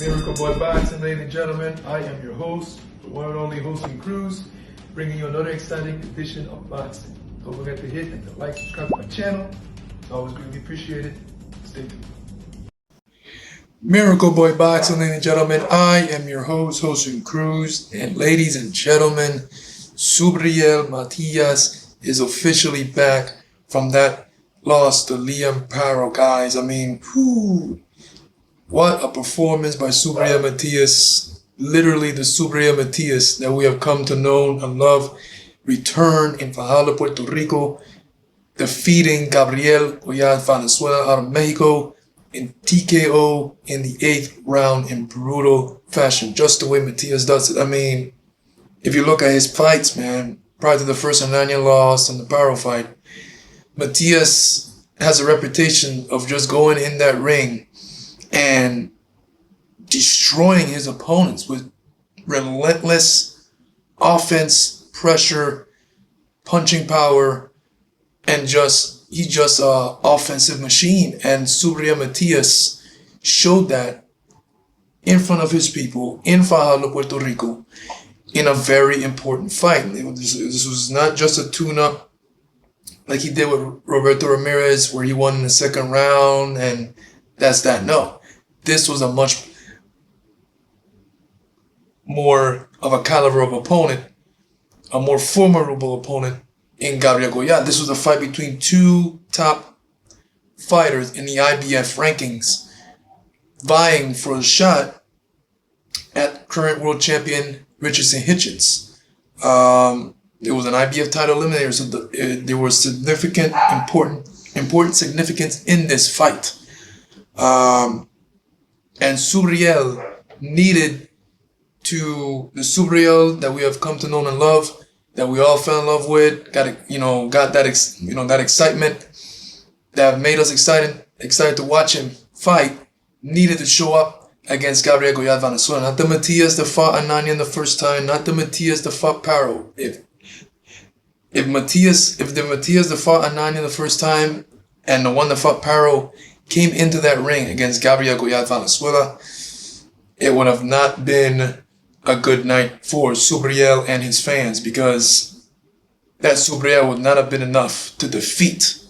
Miracle Boy Boxing, ladies and gentlemen. I am your host, the one and only Hosting Cruz, bringing you another exciting edition of boxing. Don't forget to hit and to like, subscribe to my channel. It's always greatly appreciated. Stay tuned. Miracle Boy Boxing, ladies and gentlemen. I am your host, Hosting Cruz, and ladies and gentlemen, Subriel Matias is officially back from that loss to Liam Paro, guys. I mean, what a performance by Subriel Matias. Literally the Subriel Matias that we have come to know and love returned in Fajardo, Puerto Rico, defeating Gabriel Gollaz Valenzuela out of Mexico in TKO in the 8th round in brutal fashion, just the way Matias does it. I mean, if you look at his fights, man, prior to the first Ananian loss and the Paro fight, Matias has a reputation of just going in that ring and destroying his opponents with relentless offense, pressure, punching power, and he's just an offensive machine. And Subriel Matias showed that in front of his people in Fajardo, Puerto Rico, in a very important fight. This was not just a tune-up like he did with Roberto Ramirez, where he won in the second round and that's that. No. This was a much more of a caliber of opponent, a more formidable opponent in Gabriel Gollaz. This was a fight between two top fighters in the IBF rankings, vying for a shot at current world champion Richardson Hitchins. It was an IBF title eliminator, so there was significant, important significance in this fight. And Subriel needed to, the Subriel that we have come to know and love, that we all fell in love with, got that excitement that made us excited to watch him fight, needed to show up against Gabriel Gollaz Valenzuela. Not the Matias that fought Ananian the first time, not the Matias that fought Paro. If the Matias that fought Ananian the first time and the one that fought Paro came into that ring against Gabriel Gollaz Valenzuela, it would have not been a good night for Subriel and his fans, because that Subriel would not have been enough to defeat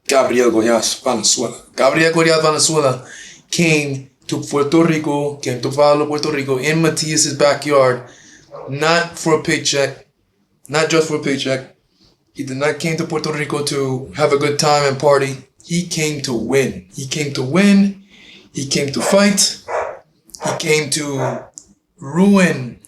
Gabriel Gollaz Valenzuela. Gabriel Gollaz Valenzuela came to Puerto Rico, came to Fajardo, Puerto Rico, in Matias' backyard, not for a paycheck, not just for a paycheck. He did not came to Puerto Rico to have a good time and party. He came to win. He came to win. He came to fight. He came to ruin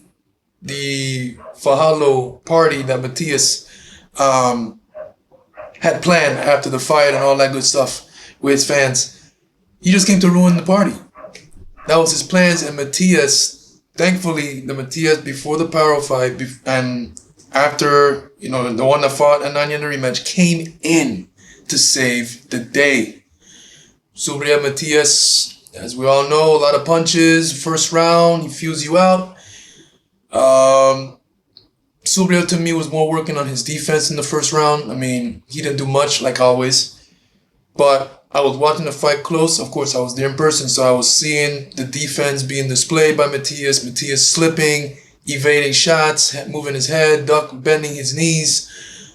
the Fajardo party that Matias had planned after the fight and all that good stuff with his fans. He just came to ruin the party. That was his plans. And Matias, thankfully, the Matias before the Paro fight and after, the one that fought Ananian in the rematch, came in to save the day. Subriel Matias, as we all know, a lot of punches. First round, he feels you out. Subriel, to me, was more working on his defense in the first round. I mean, he didn't do much, like always. But I was watching the fight close. Of course, I was there in person, so I was seeing the defense being displayed by Matias. Matias slipping, evading shots, moving his head, bending his knees,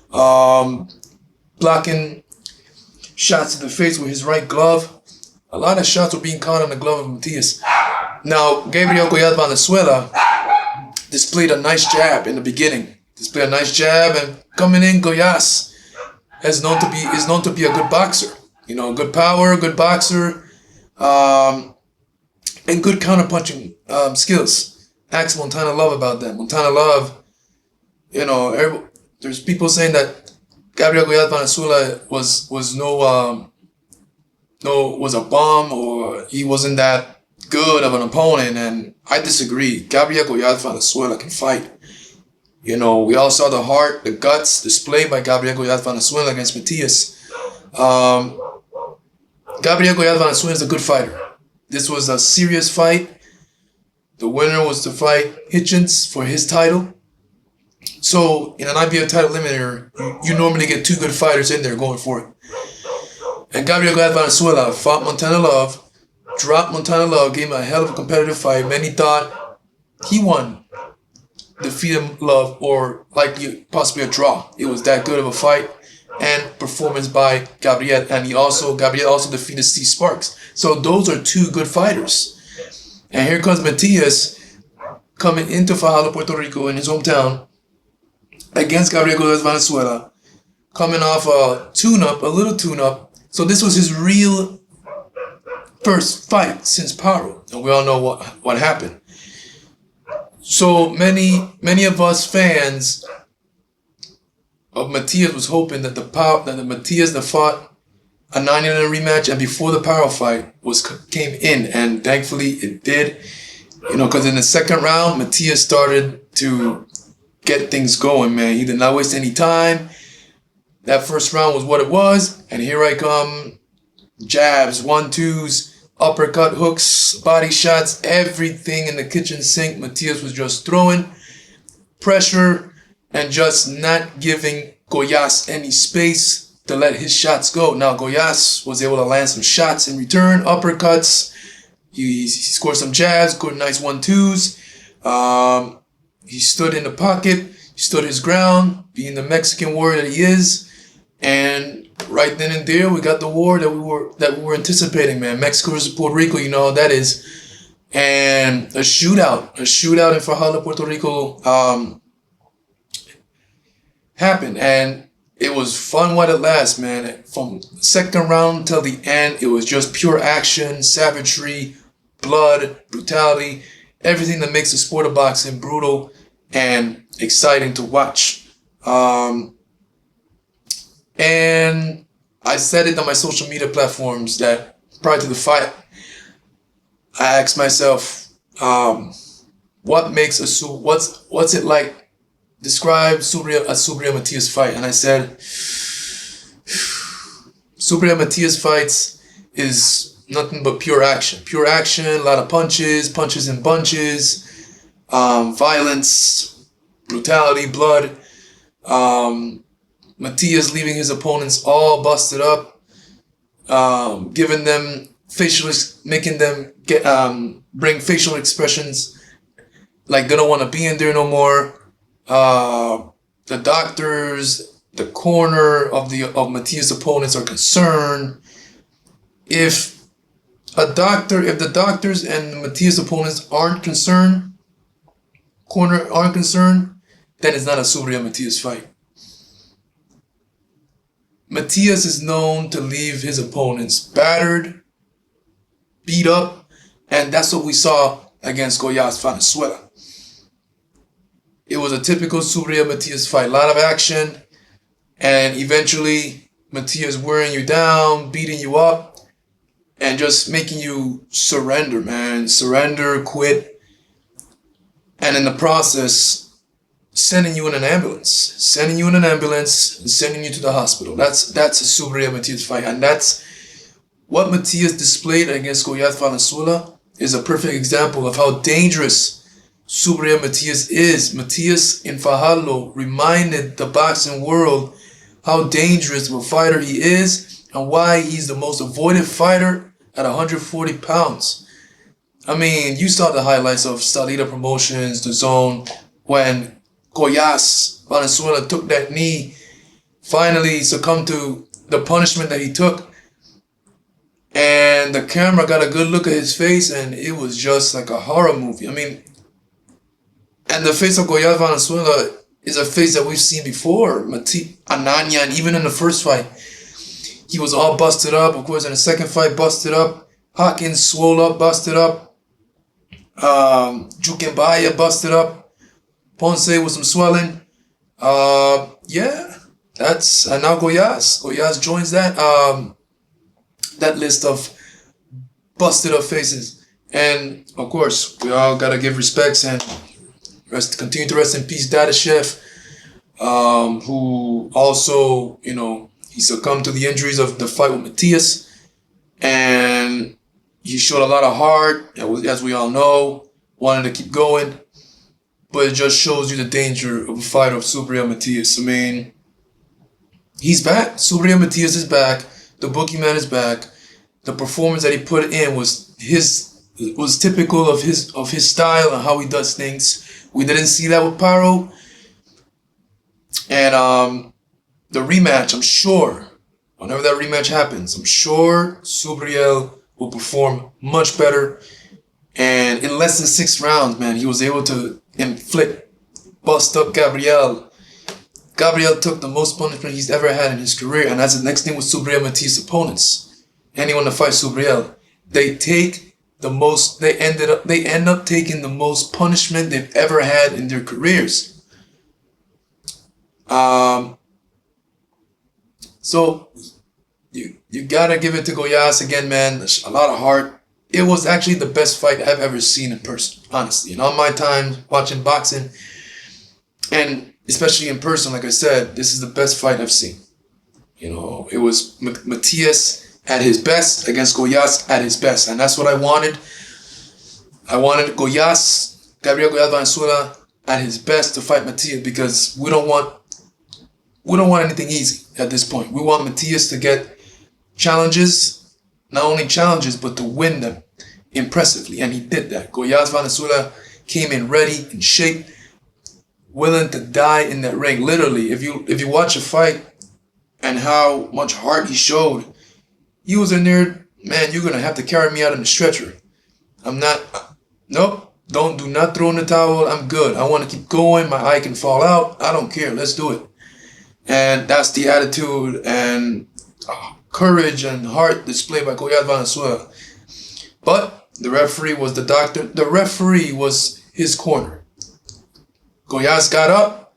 blocking shots to the face with his right glove. A lot of shots were being caught on the glove of Matias. Now, Gabriel Gollaz Valenzuela displayed a nice jab in the beginning. And coming in, Gollaz is known to be a good boxer. Good power, good boxer, and good counter-punching skills. Ask Montana Love about that. Montana Love, there's people saying that Gabriel Gollaz Valenzuela was a bomb, or he wasn't that good of an opponent, and I disagree. Gabriel Gollaz Valenzuela can fight. We all saw the heart, the guts displayed by Gabriel Gollaz Valenzuela against Matias. Gabriel Gollaz Valenzuela is a good fighter. This was a serious fight. The winner was to fight Hitchins for his title. So in an IBF title eliminator, you normally get two good fighters in there going for it. And Gabriel Gollaz Valenzuela fought Montana Love, dropped Montana Love, gave him a hell of a competitive fight. Many thought he won, defeated Love, or likely possibly a draw. It was that good of a fight and performance by Gabriel, and Gabriel also defeated Steve Sparks. So those are two good fighters. And here comes Matias coming into Fajardo, Puerto Rico, in his hometown against Gabriel Gollaz Valenzuela, coming off a little tune-up. So this was his real first fight since Paro, and we all know what happened. So many of us fans of Matias was hoping that the Matias that fought a 9-9 rematch and before the Paro fight came in, and thankfully it did. Because in the second round, Matias started to get things going, man. He did not waste any time. That first round was what it was, and here I come. Jabs, 1-2s, uppercut, hooks, body shots, everything in the kitchen sink. Matias was just throwing pressure and just not giving Gollaz any space to let his shots go. Now, Gollaz was able to land some shots in return, uppercuts. He scored some jabs, scored nice 1-2s. He stood in the pocket, he stood his ground, being the Mexican warrior that he is. And right then and there, we got the war that we were anticipating, man. Mexico versus Puerto Rico, you know how that is. And a shootout in Fajardo, Puerto Rico happened. And it was fun while it lasts, man. From the second round till the end, it was just pure action, savagery, blood, brutality, everything that makes the sport of boxing brutal and exciting to watch. And I said it on my social media platforms that prior to the fight, I asked myself, what makes what's it like? Describe a Subriel Matias fight. And I said, Subriel Matias fights is nothing but pure action. Pure action, a lot of punches in bunches, violence, brutality, blood. Matias leaving his opponents all busted up, giving them making them bring facial expressions like they don't want to be in there no more. The doctors, the corner of Matias' opponents are concerned. If the doctors and Matias' opponents aren't concerned, then it's not a Subriel Matias fight. Matias is known to leave his opponents battered, beat up, and that's what we saw against Gollaz Valenzuela. It was a typical Subriel Matias fight, a lot of action, and eventually Matias wearing you down, beating you up, and just making you surrender, man. Surrender, quit, and in the process, sending you in an ambulance, and sending you to the hospital. That's a Subriel Matias fight, and that's what Matias displayed against Gollaz Valenzuela is a perfect example of how dangerous Subriel Matias is. Matias in Fajardo reminded the boxing world how dangerous of a fighter he is and why he's the most avoided fighter at 140 pounds. I mean, you saw the highlights of Salida Promotions, The Zone, when Gollaz Valenzuela took that knee, finally succumbed to the punishment that he took, and the camera got a good look at his face, and it was just like a horror movie. I mean, and the face of Gollaz Valenzuela is a face that we've seen before. Ananya, and even in the first fight, he was all busted up. Of course, in the second fight, busted up. Hawkins swole up, busted up. Jukenbaya busted up. Ponce with some swelling. That's and now Gollaz. Gollaz joins that list of busted up faces. And of course, we all gotta give respects and continue to rest in peace, Dada Chef, who also, he succumbed to the injuries of the fight with Matias, and he showed a lot of heart, as we all know, wanted to keep going. But it just shows you the danger of a fighter of Subriel Matias. I mean, he's back. Subriel Matias is back. The boogeyman is back. The performance that he put in was was typical of his style and how he does things. We didn't see that with Paro. And the rematch, I'm sure, whenever that rematch happens, I'm sure Subriel will perform much better. And in less than 6 rounds, man, he was able to bust up Gabriel. Gabriel took the most punishment he's ever had in his career, and that's the next thing with Subriel Matias' opponents. Anyone to fight Subriel, they end up taking the most punishment they've ever had in their careers. So you gotta give it to Gollaz again, man. There's a lot of heart. It was actually the best fight I've ever seen in person, honestly. In all my time watching boxing, and especially in person, like I said, this is the best fight I've seen. You know, it was Matias at his best against Gollaz at his best, and that's what I wanted. I wanted Gabriel Gollaz Valenzuela at his best to fight Matias, because we don't want anything easy at this point. We want Matias to get challenges. Not only challenges, but to win them impressively. And he did that. Gollaz Valenzuela came in ready, in shape, willing to die in that ring. Literally, if you watch a fight and how much heart he showed, he was in there, man, you're going to have to carry me out in the stretcher. Nope, do not throw in the towel. I'm good. I want to keep going. My eye can fall out. I don't care. Let's do it. And that's the attitude and courage and heart displayed by Gollaz Valenzuela. But the referee was the doctor. The referee was his corner. Gollaz got up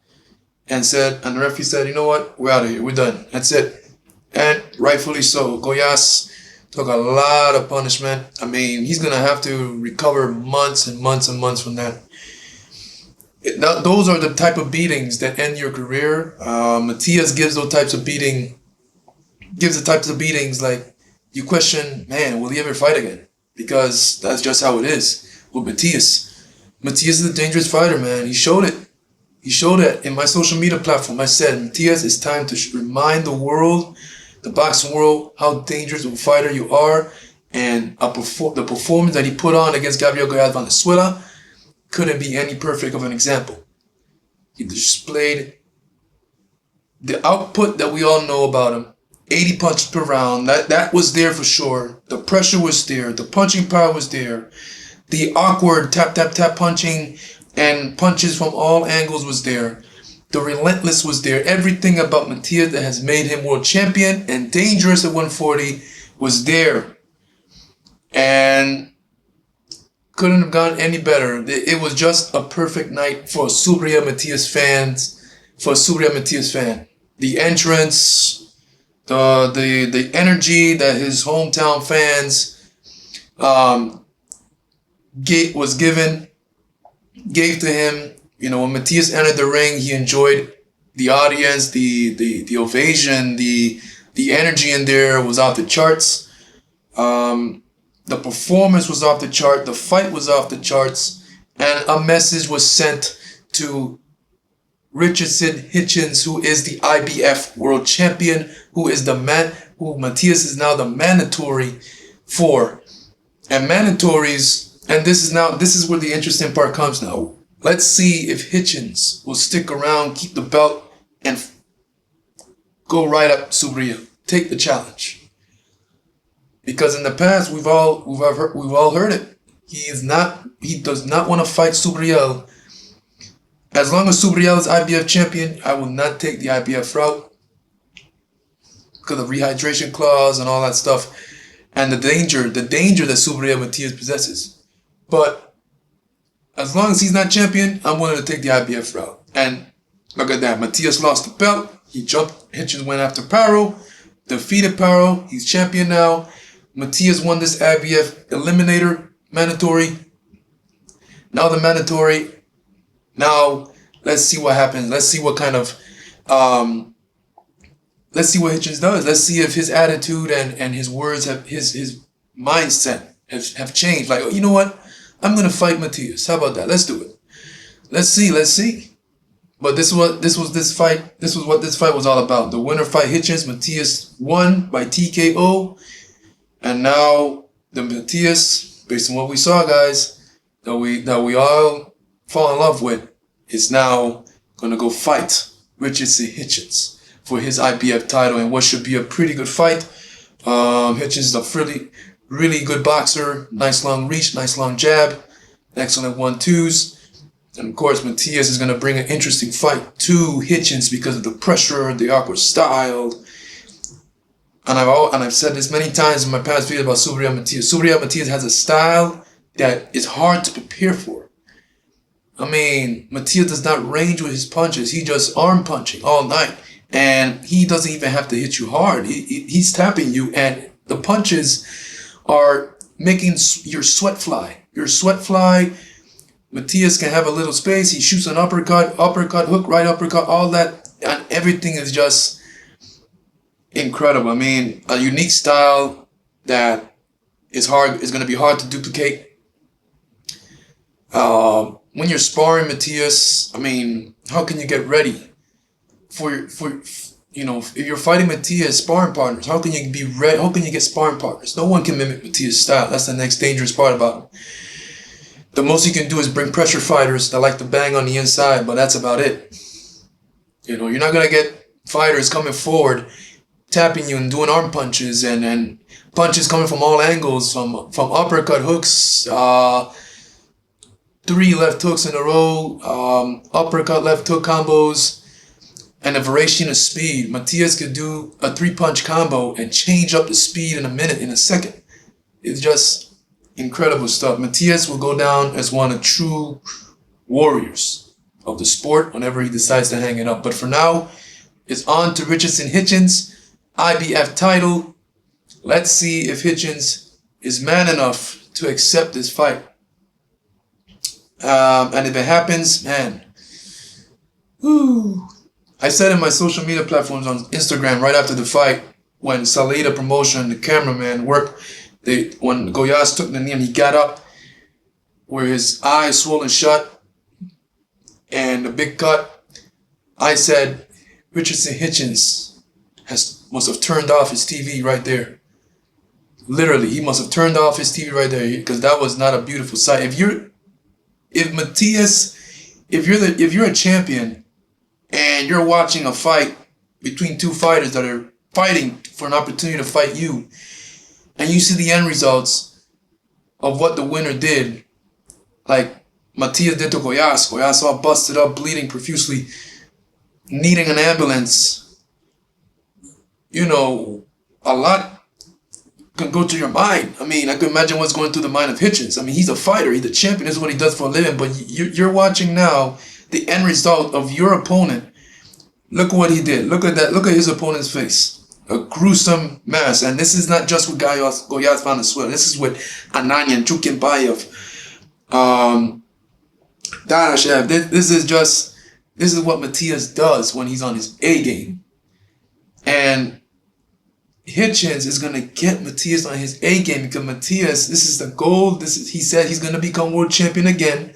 and the referee said, you know what? We're out of here. We're done. That's it. And rightfully so. Gollaz took a lot of punishment. I mean, he's going to have to recover months and months and months from that. Those are the type of beatings that end your career. Matias gives the types of beatings like you question, man, will he ever fight again? Because that's just how it is with Matias. Matias is a dangerous fighter, man. He showed it. He showed it in my social media platform. I said, Matias, it's time to remind the world, the boxing world, how dangerous of a fighter you are. And the performance that he put on against Gabriel Gollaz Valenzuela couldn't be any perfect of an example. He displayed the output that we all know about him. 80 punches per round. That was there for sure. The pressure was there. The punching power was there. The awkward tap, tap, tap punching and punches from all angles was there. The relentless was there. Everything about Matias that has made him world champion and dangerous at 140 was there. And couldn't have gone any better. It was just a perfect night for Subriel Matias fans. For a Subriel Matias fan. The entrance, the energy that his hometown fans gave to him. You know, when Matias entered the ring, he enjoyed the audience, the ovation, the energy in there was off the charts. The performance was off the chart. The fight was off the charts. And a message was sent to Hitchins, who is the IBF world champion, who Matias is now the mandatory for. And mandatories, and this is where the interesting part comes now. Let's see if Hitchins will stick around, keep the belt, and go right up Subriel. Take the challenge. Because in the past we've all heard it. He does not want to fight Subriel. As long as Subriel is IBF champion, I will not take the IBF route because of rehydration clause and all that stuff, and the danger that Subriel Matias possesses. But as long as he's not champion, I'm willing to take the IBF route. And look at that, Matias lost the belt. He jumped. Hitchins went after Paro, defeated Paro. He's champion now. Matias won this IBF eliminator mandatory. Now the mandatory. Now let's see what happens. Let's see what kind of let's see what Hitchins does. Let's see if his attitude and his words have his mindset have changed. Like, oh, you know what? I'm gonna fight Matias. How about that? Let's do it. Let's see. But this was what this fight was all about. The winner fight Hitchins. Matias won by TKO. And now the Matias based on what we saw, guys, that we all fall in love with, is now gonna go fight Richardson Hitchins for his IBF title and what should be a pretty good fight. Hitchins is a really good boxer. Nice long reach, nice long jab, excellent 1-2s. And of course, Matias is going to bring an interesting fight to Hitchins because of the pressure, the awkward style. And I've said this many times in my past videos about Subriel Matias. Subriel Matias has a style that is hard to prepare for. I mean, Matias does not range with his punches. He just arm punching all night. And he doesn't even have to hit you hard. He's tapping you, and the punches are making your sweat fly. Your sweat fly. Matias can have a little space. He shoots an uppercut, hook, right uppercut, all that. And everything is just incredible. I mean, a unique style that is going to be hard to duplicate. When you're sparring Matias, I mean, how can you get ready? If you're fighting Matias sparring partners, how can you be ready? How can you get sparring partners? No one can mimic Matias' style. That's the next dangerous part about him. The most you can do is bring pressure fighters that like to bang on the inside, but that's about it. You're not gonna get fighters coming forward, tapping you and doing arm punches and punches coming from all angles, from uppercut hooks, 3 left hooks in a row, uppercut left hook combos. And a variation of speed. Matias could do a 3-punch combo and change up the speed in a minute, in a second. It's just incredible stuff. Matias will go down as one of the true warriors of the sport whenever he decides to hang it up. But for now, it's on to Richardson Hitchins, IBF title. Let's see if Hitchins is man enough to accept this fight. And if it happens, man, whoo. I said in my social media platforms on Instagram right after the fight, when Salida Promotion, the cameraman, when Gollaz took the knee and he got up, where his eyes swollen shut and the big cut, I said Richardson Hitchins must have turned off his TV right there. Literally, he must have turned off his TV right there, because that was not a beautiful sight. If you're a champion and you're watching a fight between 2 fighters that are fighting for an opportunity to fight you, and you see the end results of what the winner did, like Matias did to Gollaz all busted up, bleeding profusely, needing an ambulance, a lot can go through your mind. I mean, I can imagine what's going through the mind of Hitchins. I mean, he's a fighter, he's a champion, this is what he does for a living, but you're watching now the end result of your opponent. Look what he did. Look at that. Look at his opponent's face. A gruesome mess. And this is not just with Gollaz Valenzuela. This is with Ananian, Chukinbayev, Darashev. This is what Matias does when he's on his A game. And Hitchins is going to get Matias on his A game, because Matias, this is the goal. He said he's going to become world champion again.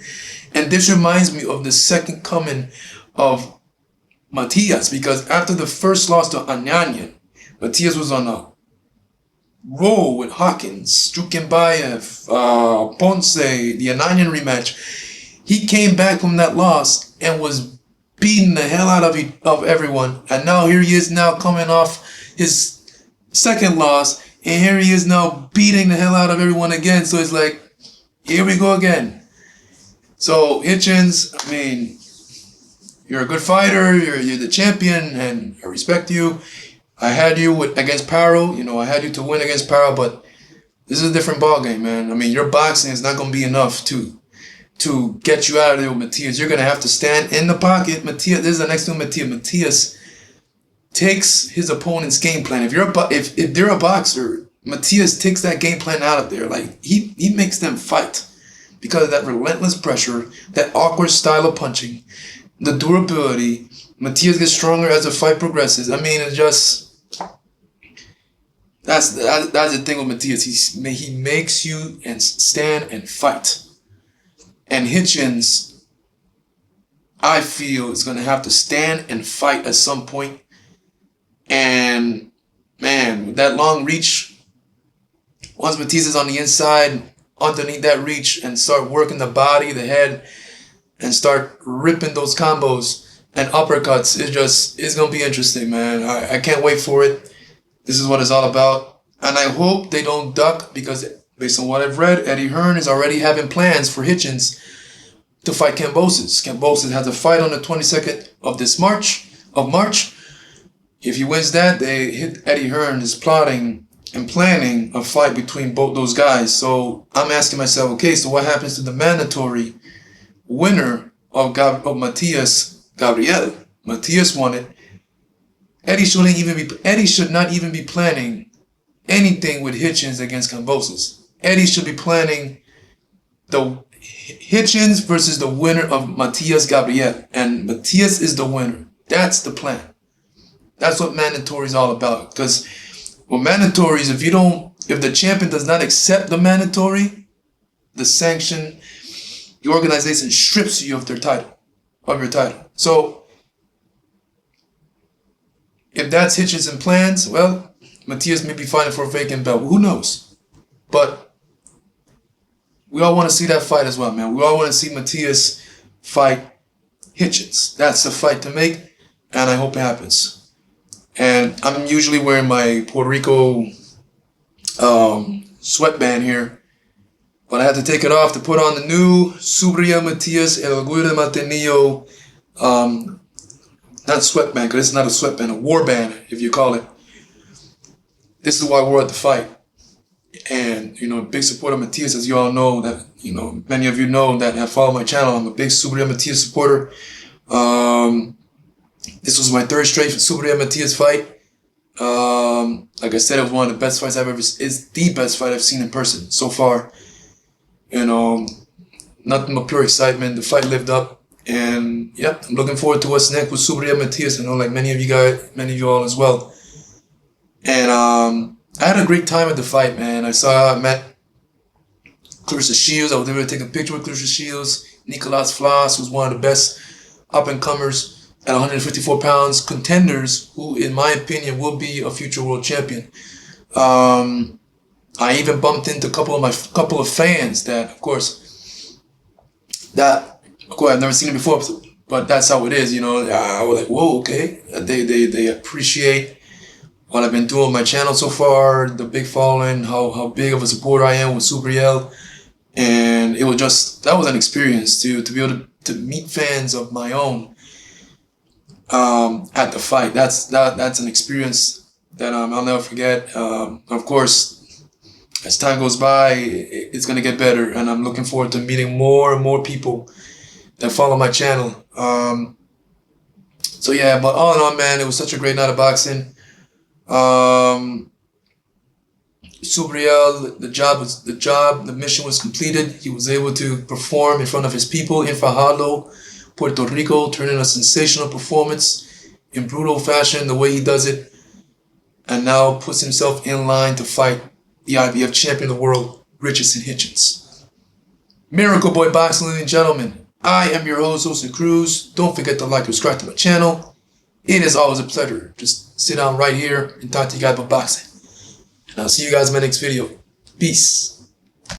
And this reminds me of the second coming of Matias, because after the first loss to Ananian, Matias was on a roll with Hawkins, Chukinbayev, Ponce, the Ananian rematch. He came back from that loss and was beating the hell out of everyone. And now here he is now coming off his second loss, and here he is now beating the hell out of everyone again. So it's like, here we go again. So Hitchins, I mean, you're a good fighter, you're the champion, and I respect you. I had you against Paro, I had you to win against Paro, but this is a different ballgame, man. I mean, your boxing is not going to be enough to get you out of there with Matias. You're going to have to stand in the pocket. Matias, this is the next thing with Matias. Matias takes his opponent's game plan. If they're a boxer, Matias takes that game plan out of there. Like, he makes them fight because of that relentless pressure, that awkward style of punching, the durability. Matias gets stronger as the fight progresses. I mean, it's just, that's the thing with Matias. He makes you and stand and fight. And Hitchins, I feel, is going to have to stand and fight at some point. And man, with that long reach, once Matias is on the inside, underneath that reach and start working the body, the head, and start ripping those combos and uppercuts. It's gonna be interesting, man. I can't wait for it. This is what it's all about. And I hope they don't duck, because based on what I've read, Eddie Hearn is already having plans for Hitchins to fight Kambosos. Kambosos has a fight on the 22nd of March. If he wins that, Eddie Hearn is plotting and planning a fight between both those guys. So I'm asking myself, okay, so what happens to the mandatory winner of Matias, Gabriel? Matias won it. Eddie should not even be planning anything with Hitchins against Kambosos. Eddie should be planning the Hitchins versus the winner of Matias Gabriel, and Matias is the winner. That's the plan. That's what mandatory is all about. Because with mandatories, if the champion does not accept the mandatory, the sanction, the organization strips you of your title. So if that's Hitchins' in plans, well, Matias may be fighting for a vacant belt. Who knows? But we all want to see that fight as well, man. We all want to see Matias fight Hitchins. That's the fight to make, and I hope it happens. And I'm usually wearing my Puerto Rico sweatband here, but I had to take it off to put on the new Subriel Matias El Orgullo de Mantenillo, not sweatband, because it's not a sweatband, a warband, if you call it. This is why we're at the fight. And, big supporter of Matias, as you all know, that, many of you know that have followed my channel. I'm a big Subriel Matias supporter. This was my third straight Subriel Matias fight. Like I said, it was one of the best fights it's the best fight I've seen in person so far. Nothing but pure excitement. The fight lived up. And, yep, I'm looking forward to what's next with Subriel Matias. I know, like many of you all as well. And, I had a great time at the fight, man. I met Clarissa Shields. I was able to take a picture with Clarissa Shields. Nicolas Flas, who's one of the best up-and-comers at 154 pounds, contenders, who, in my opinion, will be a future world champion. I even bumped into a couple of fans that, of course, I've never seen it before, but that's how it is, I was like, whoa, okay. They appreciate what I've been doing on my channel so far, the big following, how big of a supporter I am with Subriel. And it was that was an experience to be able to meet fans of my own at the fight. That's an experience that I'll never forget. Of course, as time goes by, it's going to get better, and I'm looking forward to meeting more and more people that follow my channel. So yeah, but all in all, man, it was such a great night of boxing. Subriel, the mission was completed. He was able to perform in front of his people in Fajardo, Puerto Rico, turning a sensational performance in brutal fashion, the way he does it, and now puts himself in line to fight the IBF champion of the world, Richardson Hitchins. Miracle Boy Boxing, ladies and gentlemen. I am your host, Jose Cruz. Don't forget to like and subscribe to my channel. It is always a pleasure. Just sit down right here and talk to you guys about boxing. And I'll see you guys in my next video. Peace.